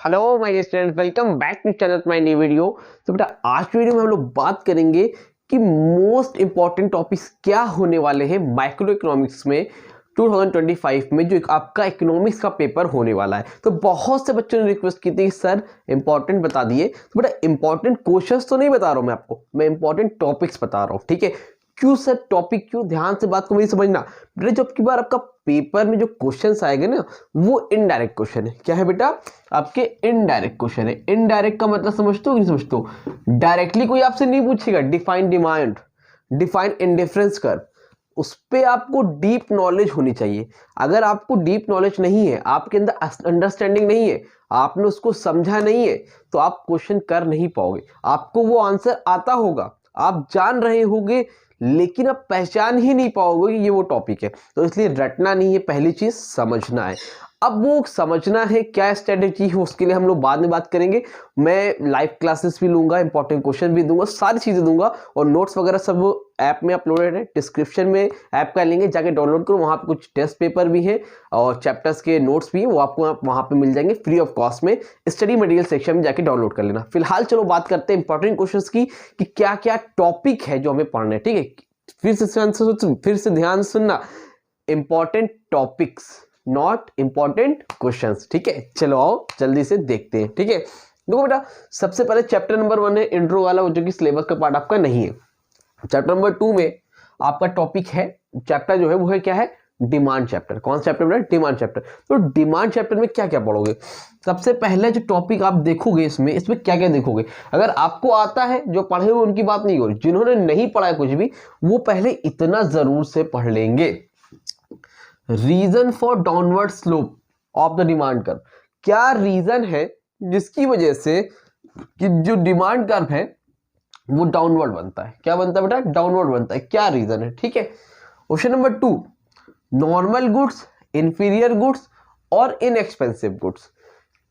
Hello my students, welcome back to channel my new video. तो बेटा आज की वीडियो में हम लोग बात करेंगे कि मोस्ट इंपॉर्टेंट टॉपिक्स क्या होने वाले हैं माइक्रो इकोनॉमिक्स में 2025 में, जो एक आपका इकोनॉमिक्स का पेपर होने वाला है। तो बहुत से बच्चों ने रिक्वेस्ट की थी कि सर इंपॉर्टेंट बता दिए। तो बेटा इंपॉर्टेंट क्वेश्चंस तो नहीं बता रहा हूं मैं आपको, मैं इंपॉर्टेंट टॉपिक्स बता रहा हूं, ठीक है। क्यों सर टॉपिक क्यों, ध्यान से बात को मेरी समझना बेटा। जब की बार आपका पेपर में जो क्वेश्चंस आएंगे ना, वो इनडायरेक्ट क्वेश्चन है। क्या है बेटा? आपके इनडायरेक्ट क्वेश्चन है। इनडायरेक्ट का मतलब समझते हो कि नहीं समझते हो? डायरेक्टली कोई आपसे नहीं पूछेगा define demand, define indifference curve, उस पे आपको डीप नॉलेज होनी चाहिए। अगर आपको डीप नॉलेज नहीं है, आपके अंदर अंडरस्टैंडिंग नहीं है, आपने उसको समझा नहीं है, तो आप क्वेश्चन कर नहीं पाओगे। आपको वो आंसर आता होगा, आप जान रहे होगे, लेकिन आप पहचान ही नहीं पाओगे कि ये वो टॉपिक है। तो इसलिए रटना नहीं है, पहली चीज समझना है। अब वो समझना है क्या स्ट्रेटेजी है, उसके लिए हम लोग बाद में बात करेंगे। मैं लाइव क्लासेस भी लूंगा, इंपॉर्टेंट क्वेश्चन भी दूंगा, सारी चीजें दूंगा, और नोट्स वगैरह सब ऐप में अपलोडेड है। डिस्क्रिप्शन में ऐप का लिंक है, जाके डाउनलोड करो। वहां पे कुछ टेस्ट पेपर भी है और चैप्टर्स के नोट्स भी है, वो आपको वहां पे मिल जाएंगे फ्री ऑफ कॉस्ट में। स्टडी मटेरियल सेक्शन में जाके डाउनलोड कर लेना। फिलहाल चलो बात करते हैं इंपॉर्टेंट क्वेश्चंस की, कि क्या क्या टॉपिक है जो हमें पढ़ना है, ठीक है। फिर से ध्यान सुनना, important topics, not important questions, ठीक है। चलो आओ जल्दी से देखते हैं, ठीक है। देखो बेटा, सबसे पहले चैप्टर नंबर 1 है इंट्रो वाला, जो कि सिलेबस का पार्ट आपका नहीं है। चैप्टर नंबर 2 में आपका टॉपिक है, चैप्टर जो है वो है क्या है? Demand chapter. कौन सा चैप्टर बेटा? Demand chapter. तो डिमांड चैप्टर में क्या क्या पढ़ोगे? सबसे पहले जो टॉपिक आप देखोगे इसमें क्या क्या देखोगे? अगर आपको आता है, जो पढ़े हुए उनकी बात नहीं हो रही, जिन्होंने नहीं पढ़ा है कुछ भी, वो पहले इतना जरूर से पढ़ लेंगे, reason for downward slope of the demand curve. क्या रीजन है जिसकी वजह से कि जो डिमांड कर्व है वो डाउनवर्ड बनता है? क्या बनता है बेटा? डाउनवर्ड बनता है। क्या रीजन है? ठीक है। Question number 2, normal goods, inferior goods और इनएक्सपेंसिव गुड्स,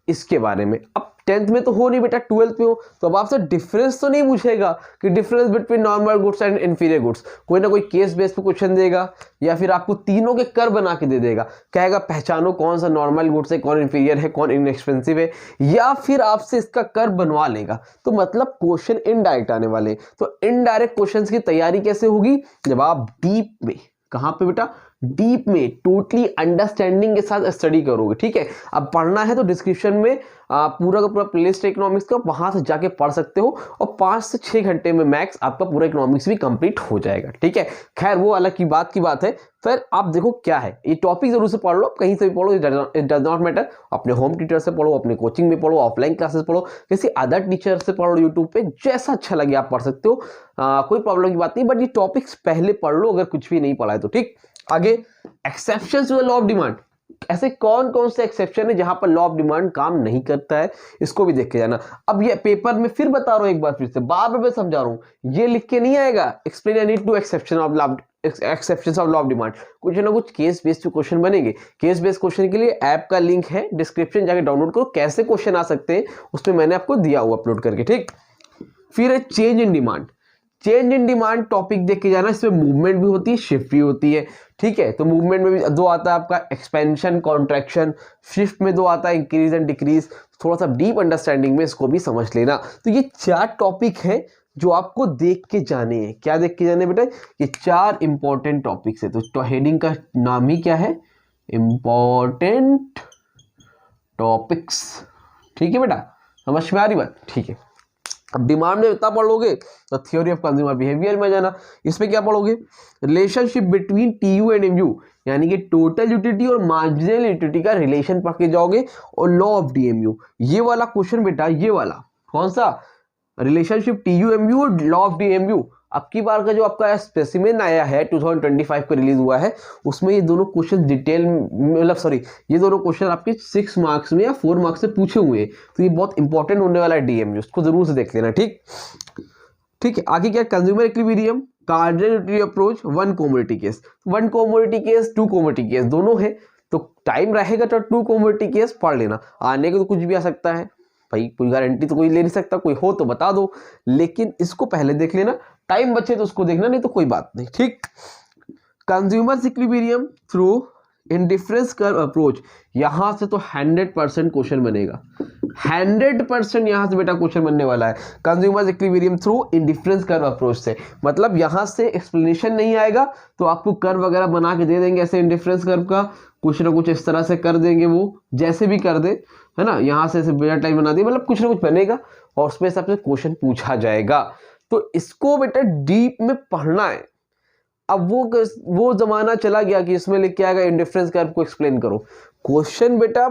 इसके बारे में। अब 10th में तो हो नहीं बेटा, 12th में हो, तो अब आपसे डिफरेंस तो नहीं पूछेगा कि difference between normal goods and inferior goods. कोई ना कोई केस बेस पे क्वेश्चन देगा, या फिर आपको तीनों के कर बना के दे देगा, कहेगा पहचानो कौन सा नॉर्मल गुड्स है, कौन इंफीरियर है, कौन इनएक्सपेंसिव है, या फिर आपसे इसका कर बनवा लेगा। तो मतलब क्वेश्चन इनडायरेक्ट आने वाले। तो इनडायरेक्ट क्वेश्चन की तैयारी कैसे होगी? जब आप डीप में, कहां पे बेटा? डीप में, टोटली अंडरस्टैंडिंग के साथ स्टडी करोगे, ठीक है। अब पढ़ना है तो डिस्क्रिप्शन में पूरा का पूरा प्लेलिस्ट है इकोनॉमिक्स का, वहां से जाके पढ़ सकते हो, और 5 से 6 घंटे में मैक्स आपका पूरा इकोनॉमिक्स भी कंप्लीट हो जाएगा, ठीक है। खैर वो अलग की बात है। फिर आप देखो क्या है, ये टॉपिक जरूर से पढ़ लो, कहीं से भी पढ़ो, इट डज नॉट मैटर। अपने होम टीचर से पढ़ो, अपने कोचिंग में पढ़ो, ऑफलाइन क्लासेस पढ़ो, किसी अदर टीचर से पढ़ो, यूट्यूब पे, जैसा अच्छा लगे आप पढ़ सकते हो। कोई प्रॉब्लम की बात नहीं, बट ये टॉपिक्स पहले पढ़ लो अगर कुछ भी नहीं पढ़ा है तो, ठीक। आगे, exceptions to the law of demand. ऐसे कौन कौन से एक्सेप्शन है जहां पर लॉ ऑफ डिमांड काम नहीं करता है, इसको भी देख के जाना। अब ये पेपर में फिर बता रहा हूं एक बार, फिर से बार बार मैं समझा रहा हूं, ये लिख के नहीं आएगा explain any two exception of law, exceptions of law of demand. कुछ ना कुछ केस बेस्ड क्वेश्चन बनेंगे। केस बेस्ड क्वेश्चन के लिए ऐप का लिंक है डिस्क्रिप्शन, जाके डाउनलोड करो। कैसे क्वेश्चन आ सकते हैं उसमें मैंने आपको दिया हुआ अपलोड करके, ठीक। फिर है change in demand. Change in demand topic देख के जाना, इसमें मूवमेंट भी होती है, शिफ्ट भी होती है, ठीक है। तो मूवमेंट में भी 2 आता है आपका, एक्सपेंशन, कॉन्ट्रैक्शन। शिफ्ट में 2 आता है, इंक्रीज एंड डिक्रीज। थोड़ा सा डीप अंडरस्टैंडिंग में इसको भी समझ लेना। तो ये 4 टॉपिक है जो आपको देख के जाने हैं। क्या देख के जाने बेटा? ये 4 इंपॉर्टेंट टॉपिक्स है। तो हेडिंग का नाम ही क्या है? इंपॉर्टेंट टॉपिक्स, ठीक है बेटा। समझ में आ रही बात? ठीक है। अब डिमांड में इतना पढ़ोगे तो थ्योरी ऑफ कंज्यूमर बिहेवियर में जाना। इसमें क्या पढ़ोगे? Relationship between TU and MU, यानी कि टोटल यूटिलिटी और मार्जिनल यूटिलिटी का रिलेशन पढ़ के जाओगे। और लॉ ऑफ डीएमयू, ये वाला क्वेश्चन बेटा, ये वाला कौन सा? रिलेशनशिप टीयू एमयू और लॉ ऑफ डीएमयू। अब की बार का जो आपका स्पेसिमेन आया है 2025 को रिलीज हुआ है, उसमें ये दोनों क्वेश्चन डिटेल, मतलब सॉरी, ये दोनों क्वेश्चन आपके 6 मार्क्स में या 4 मार्क्स से पूछे हुए हैं। तो ये बहुत इंपॉर्टेंट होने वाला है डीएमयू, उसको जरूर से देख लेना, ठीक। ठीक है। आगे क्या? Consumer equilibrium, cardinal utility approach, 1 commodity case. 1 commodity case, 2 commodity case, दोनों है। तो टाइम रहेगा तो 2 कमोडिटी केस पढ़ लेना। आने के तो कुछ भी आ सकता है भाई, कोई गारंटी तो कोई ले नहीं सकता, कोई हो तो बता दो, लेकिन इसको पहले देख लेना। टाइम बचे तो उसको देखना, नहीं तो कोई बात नहीं, ठीक। Consumers equilibrium through indifference curve approach, यहां से तो 100% क्वेश्चन बनेगा, 100% यहां से बेटा क्वेश्चन बनने वाला है consumers equilibrium through indifference curve approach से। मतलब यहां से एक्सप्लेनेशन नहीं आएगा तो आपको कर्व वगैरह बना के दे देंगे ऐसे इंडिफरेंस कर्व का, कुछ ना कुछ इस तरह से कर देंगे, वो जैसे भी कर दे, है ना, यहां से बिना टाइम बना दिए, मतलब कुछ ना कुछ बनेगा और उसमें सबसे क्वेश्चन पूछा जाएगा। तो इसको बेटा डीप में पढ़ना है। अब वो जमाना चला गया कि इसमें लिख के आएगा इंडिफरेंस कर्व को एक्सप्लेन करो। क्वेश्चन बेटा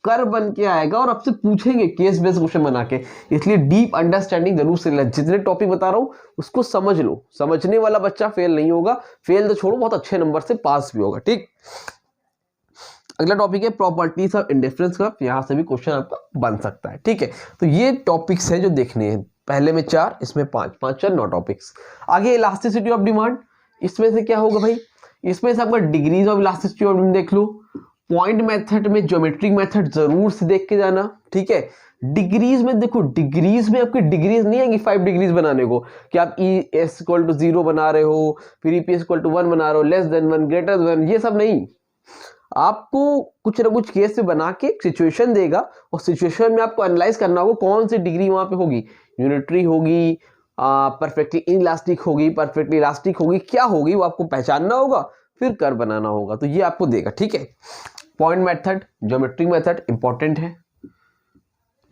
कर्व बन के आएगा और आपसे पूछेंगे केस बेस्ड क्वेश्चन बना के, इसलिए डीप अंडरस्टैंडिंग जरूर से लेना। जितने टॉपिक बता रहा हूं उसको समझ लो, समझने वाला बच्चा फेल नहीं होगा, फेल तो छोड़ो बहुत अच्छे नंबर से पास भी होगा। ठीक, अगला टॉपिक है प्रॉपर्टीज ऑफ इंडिफरेंस कर्व, यहां से भी क्वेश्चन आपका बन सकता है। ठीक है, तो ये टॉपिक्स हैं जो देखने हैं, पहले में 4, इसमें 5, 5 4 9 टॉपिक्स। आगे इलास्टिसिटी ऑफ डिमांड, इसमें से क्या होगा भाई, इसमें से आपका degrees of elasticity of demand देख लो। पॉइंट मेथड में ज्योमेट्रिक मेथड जरूर से देख के जाना। ठीक है, डिग्रीज में देखो, डिग्रीज में आपकी डिग्रीज नहीं आएगी 5 डिग्रीज बनाने को कि आप E=0 बना रहे हो, फिर EP=1 बना रहे हो, लेस देन 1, ग्रेटर देन, ये सब नहीं। आपको कुछ ना कुछ केस में बना के सिचुएशन देगा और सिचुएशन में आपको एनालाइज करना होगा कौन सी डिग्री वहां पे होगी, यूनिटरी होगी, परफेक्टली इनइलास्टिक होगी, परफेक्टली इलास्टिक होगी, क्या होगी वो आपको पहचानना होगा, फिर कर्व बनाना होगा, तो ये आपको देगा। ठीक है, point method, geometric method important है।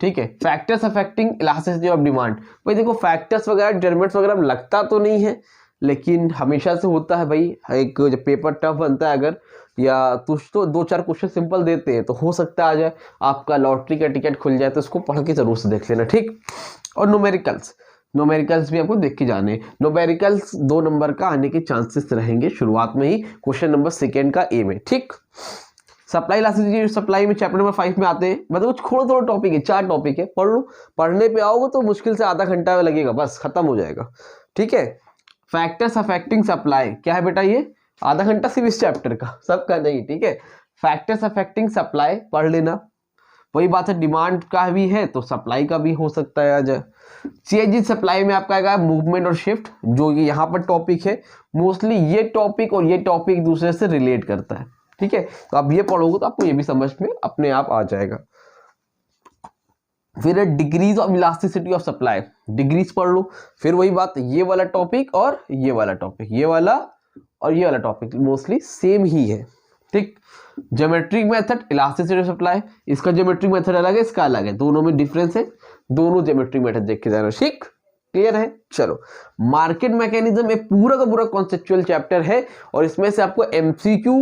ठीक है, factors affecting elasticity of demand, भाई देखो फैक्टर्स वगैरह डिटरमिनेंट्स वगैरह लगता तो नहीं है लेकिन हमेशा से होता है भाई, एक जब पेपर टफ बनता है अगर, या कुछ तो 2-4 क्वेश्चन सिंपल देते हैं तो हो सकता है आ जाए, आपका लॉटरी का टिकट खुल जाए, तो इसको पढ़ के जरूर से देख लेना। ठीक, और न्यूमेरिकल्स भी आपको देख के जाने, न्यूमेरिकल्स 2 नंबर का आने के चांसेस रहेंगे शुरुआत में ही, क्वेश्चन नंबर 2 का ए में। ठीक, सप्लाई इलास्टिसिटी, सप्लाई में चैप्टर नंबर 5 में आते हैं, मतलब थोड़ा टॉपिक है, 4 टॉपिक है, पढ़ लो, पढ़ने पे आओगे तो मुश्किल से आधा घंटा लगेगा, बस खत्म हो जाएगा। ठीक है, फैक्टर्स अफेक्टिंग सप्लाई क्या है बेटा, ये आधा घंटा सिर्फ इस चैप्टर का, सबका नहीं। ठीक है, फैक्टर्स अफेक्टिंग सप्लाई पढ़ लेना, वही बात है, डिमांड का भी है तो सप्लाई का भी हो सकता है आज। चेंज इन सप्लाई में आपका आएगा मूवमेंट और शिफ्ट, जो कि यहाँ पर टॉपिक है, मोस्टली ये टॉपिक और ये टॉपिक दूसरे से रिलेट करता है। ठीक है, तो आप ये पढ़ोगे तो आपको ये भी समझ में अपने आप आ जाएगा। फिर degrees of elasticity of supply, degrees पढ़ लो, फिर वही बात, ये वाला टॉपिक और ये वाला टॉपिक, ये वाला और ये वाला टॉपिक मोस्टली सेम ही है। ठीक, geometric method elasticity of supply, इसका ज्योमेट्रिक मेथड अलग है, इसका अलग है, दोनों में डिफरेंस है, दोनों ज्योमेट्रिक मेथड देख के जाना। ठीक, क्लियर है। चलो, मार्केट मैकेनिज्म एक पूरा का पूरा कॉन्सेप्चुअल चैप्टर है और इसमें से आपको MCQ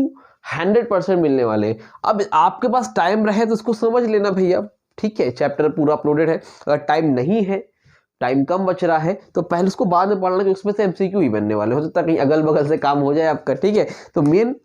100% मिलने वाले हैं। अब आपके पास टाइम रहे तो इसको समझ लेना भैया। ठीक है, चैप्टर पूरा अपलोडेड है, अगर टाइम नहीं है, टाइम कम बच रहा है तो पहले उसको बाद में पढ़ना, कि उसमें से MCQ ही बनने वाले, हो सकता है कहीं अगल बगल से काम हो जाए आपका। ठीक है, तो मेन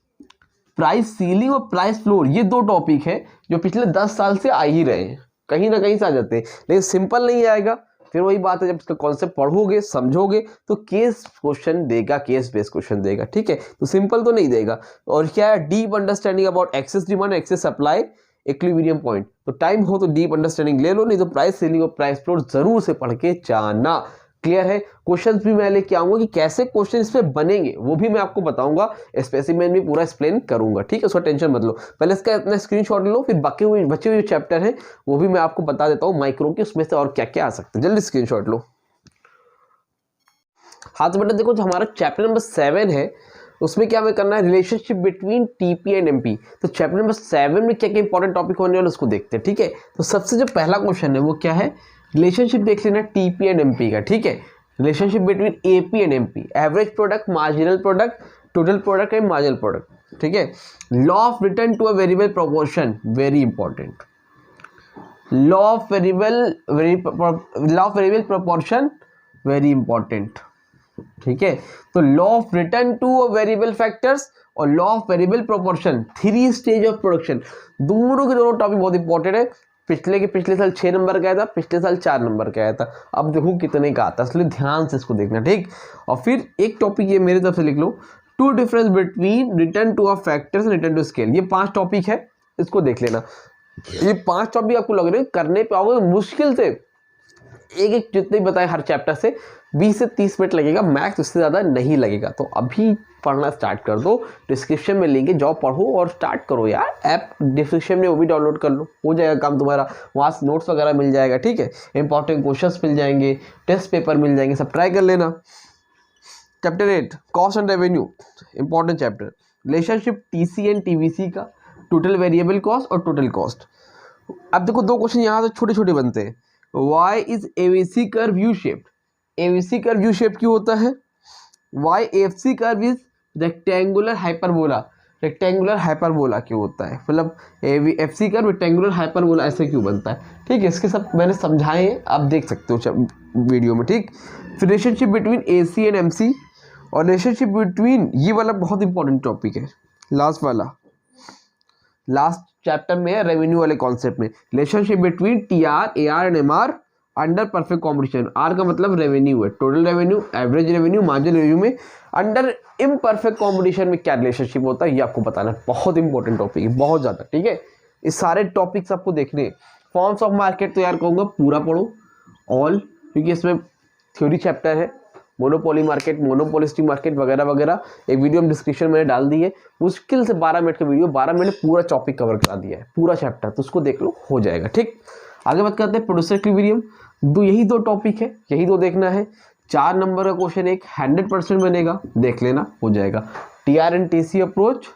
प्राइस सीलिंग और प्राइस फ्लोर, ये 2 टॉपिक है जो पिछले 10 साल से आ ही रहे हैं, कहीं ना कहीं से आ जाते हैं, लेकिन सिंपल नहीं आएगा। फिर वही बात है, जब इसका कॉन्सेप्ट पढ़ोगे समझोगे तो केस क्वेश्चन देगा, केस बेस्ड क्वेश्चन देगा। ठीक है, तो सिंपल तो नहीं देगा। और क्या है, deep understanding about excess demand, excess supply, equilibrium point, तो टाइम हो तो डीप अंडरस्टैंडिंग ले लो, नहीं तो प्राइस सेलिंग और प्राइस फ्लोर जरूर से पढ़ के जाना। क्लियर है। क्वेश्चंस भी मैं लेके आऊंगा कि कैसे क्वेश्चन इस पे बनेंगे, वो भी मैं आपको बताऊंगा, स्पेसिमेन भी पूरा एक्सप्लेन करूंगा। ठीक है, उसका टेंशन मत लो, पहले इसका इतना स्क्रीनशॉट लो, फिर बचे हुए चैप्टर हैं वो भी मैं आपको बता देता हूँ माइक्रो के, उसमें से और क्या क्या आ सकते हैं, जल्दी स्क्रीनशॉट लो। हाँ तो बेटा देखो, जो हमारा चैप्टर नंबर 7 है उसमें क्या हमें करना है, relationship between TP and MP. तो चैप्टर नंबर 7 में क्या क्या इंपॉर्टेंट टॉपिक होने वाले उसको देखते हैं। ठीक है, तो सबसे जो पहला क्वेश्चन है वो क्या है, रिलेशनशिप देख लेना टीपी एंड एमपी का। ठीक है, relationship between AP and MP, average product, marginal product, total product and marginal product. ठीक है, law of return to a variable proportion, very important, law of variable proportion, very important. ठीक है, तो law of return to variable factors और law of variable proportion, 3 stage of production, दोनों के दोनों topic बहुत इंपॉर्टेंट है। पिछले साल 6 नंबर का आया था, पिछले साल 4 नंबर का आया था, अब देखो कितने का आता है, इसलिए ध्यान से इसको देखना। ठीक, और फिर एक टॉपिक ये मेरी तरफ से लिख लो, two difference between return to of factors and return to scale. ये 5 टॉपिक है, इसको देख लेना। ये 5 टॉपिक आपको लग रहे हैं करने पे आओगे मुश्किल से एक एक जितने बताए हर चैप्टर से 20 से 30 मिनट लगेगा मैक्स, उससे ज़्यादा नहीं लगेगा। तो अभी पढ़ना स्टार्ट कर दो, डिस्क्रिप्शन में लिंक है, जाओ पढ़ो और स्टार्ट करो यार। ऐप डिस्क्रिप्शन में वो भी डाउनलोड कर लो, हो जाएगा काम तुम्हारा। वहाँ से नोट्स वगैरह मिल जाएगा, ठीक है, इंपॉर्टेंट क्वेश्चंस मिल जाएंगे, टेस्ट पेपर मिल जाएंगे, सब ट्राई कर लेना। Chapter 8 cost and revenue, important chapter. Relationship TC and TVC का, टोटल वेरिएबल कॉस्ट और टोटल कॉस्ट। अब देखो दो क्वेश्चन यहाँ से छोटे छोटे बनते हैं। Why is AVC curve U shaped, AVC curve U shape क्यों होता है? Why FC curve is rectangular hyperbola, rectangular hyperbola क्यों होता है? मतलब एफसी कर्व रेक्टेंगुलर हाइपरबोला ऐसे क्यों बनता है? ठीक है, इसके सब मैंने समझाए हैं, आप देख सकते हो वीडियो में, ठीक। फिर relationship between AC and MC, और रिलेशनशिप बिटवीन, ये वाला बहुत इंपॉर्टेंट टॉपिक है, लास्ट वाला, लास्ट चैप्टर में है रेवेन्यू वाले कॉन्सेप्ट में। Relationship between TR, AR and MR under perfect competition. R का मतलब रेवेन्यू है, total revenue, average revenue, margin revenue में अंडर इम्परफेक्ट कॉम्पिटिशन में क्या रिलेशनशिप होता है, ये आपको बताना है। बहुत इंपॉर्टेंट टॉपिक है, बहुत ज़्यादा, ठीक है। इस सारे टॉपिक्स आपको देखने हैं। फॉर्म्स ऑफ मार्केट तो यार कहूँगा पूरा पढ़ो ऑल, क्योंकि इसमें थ्योरी चैप्टर है, मोनोपोली मार्केट, मोनोपोलिस्टिक मार्केट वगैरह वगैरह। एक वीडियो हम डिस्क्रिप्शन में डाल दी है, मुश्किल से 12 मिनट का वीडियो, 12 मिनट पूरा टॉपिक कवर करा दिया है, पूरा चैप्टर, तो उसको देख लो, हो जाएगा, ठीक। आगे बात करते हैं प्रोड्यूसर इक्विलिब्रियम। यही दो टॉपिक है, यही दो देखना है। 4 नंबर का क्वेश्चन, एक 100% बनेगा, देख लेना, हो जाएगा। TR and TC approach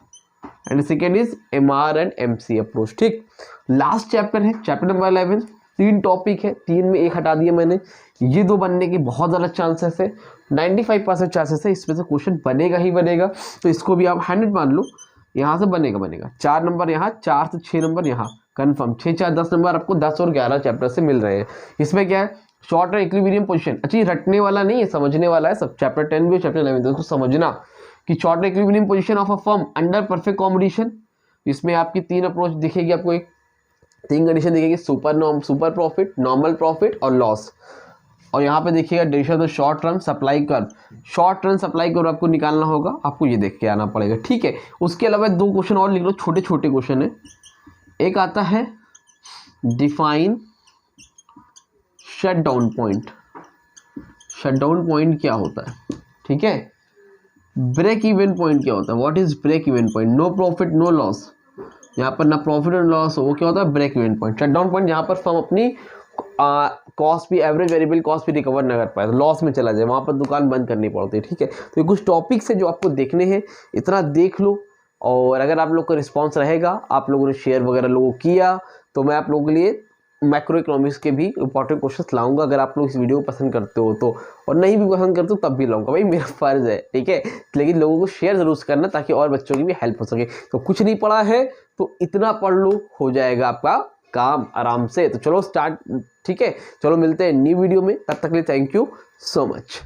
and second is MR and MC approach, ठीक। लास्ट चैप्टर है चैप्टर नंबर 11, 3 टॉपिक है, 3 में 1 हटा दिया मैंने। ये दो बनने के बहुत ज़्यादा चांसेस है, 95% चांसेस है, इसमें से क्वेश्चन बनेगा ही बनेगा, तो इसको भी आप 100 मान लो, यहाँ से बनेगा। 4 नंबर यहाँ, 4 से 6 नंबर यहाँ कंफर्म, 6 4 10 नंबर आपको 10 और 11 चैप्टर से मिल रहे हैं। इसमें क्या है, शॉर्ट और इक्विलिब्रियम पोजीशन। अच्छा, ये रटने वाला नहीं है, समझने वाला है सब। चैप्टर 10 भी, चैप्टर 11 उसको समझना कि शॉर्ट और equilibrium position of a firm under perfect competition. इसमें आपकी 3 अप्रोच दिखेगी आपको, एक 3 कंडीशन दिखेगी, सुपर प्रॉफिट, नॉर्मल प्रॉफिट और लॉस। और यहाँ पे देखिएगा direction of short term supply curve, short term supply curve आपको निकालना होगा, आपको ये देख के आना पड़ेगा, ठीक है। उसके अलावा 2 क्वेश्चन और लिख लो, छोटे छोटे क्वेश्चन है। एक आता है define shutdown point, shutdown point क्या होता है, ठीक है। ब्रेक इवन पॉइंट क्या होता है, what is break even point, no profit no loss, यहाँ पर ना प्रॉफिट और लॉस हो, वो क्या होता है, break even point. Shutdown point जहाँ पर फर्म अपनी कॉस्ट भी, एवरेज वेरिएबल कॉस्ट भी रिकवर ना कर पाए, तो लॉस में चला जाए, वहाँ पर दुकान बंद करनी पड़ती है, ठीक है। तो ये कुछ टॉपिक्स है जो आपको देखने हैं, इतना देख लो। और अगर आप लोग का रिस्पांस रहेगा, आप लोगों ने शेयर वगैरह लोगों किया, तो मैं आप लोगों के लिए मैक्रो इकोनॉमिक्स के भी इंपॉर्टेंट क्वेश्चंस लाऊंगा, अगर आप लोग इस वीडियो को पसंद करते हो तो। और नहीं भी पसंद करते हो तब भी लाऊंगा, भाई मेरा फर्ज है, ठीक है। लेकिन लोगों को शेयर जरूर करना, ताकि और बच्चों की भी हेल्प हो सके। तो कुछ नहीं पढ़ा है तो इतना पढ़ लो, हो जाएगा आपका काम आराम से। तो चलो स्टार्ट, ठीक है। चलो मिलते हैं न्यू वीडियो में, तब तक के लिए थैंक यू सो मच।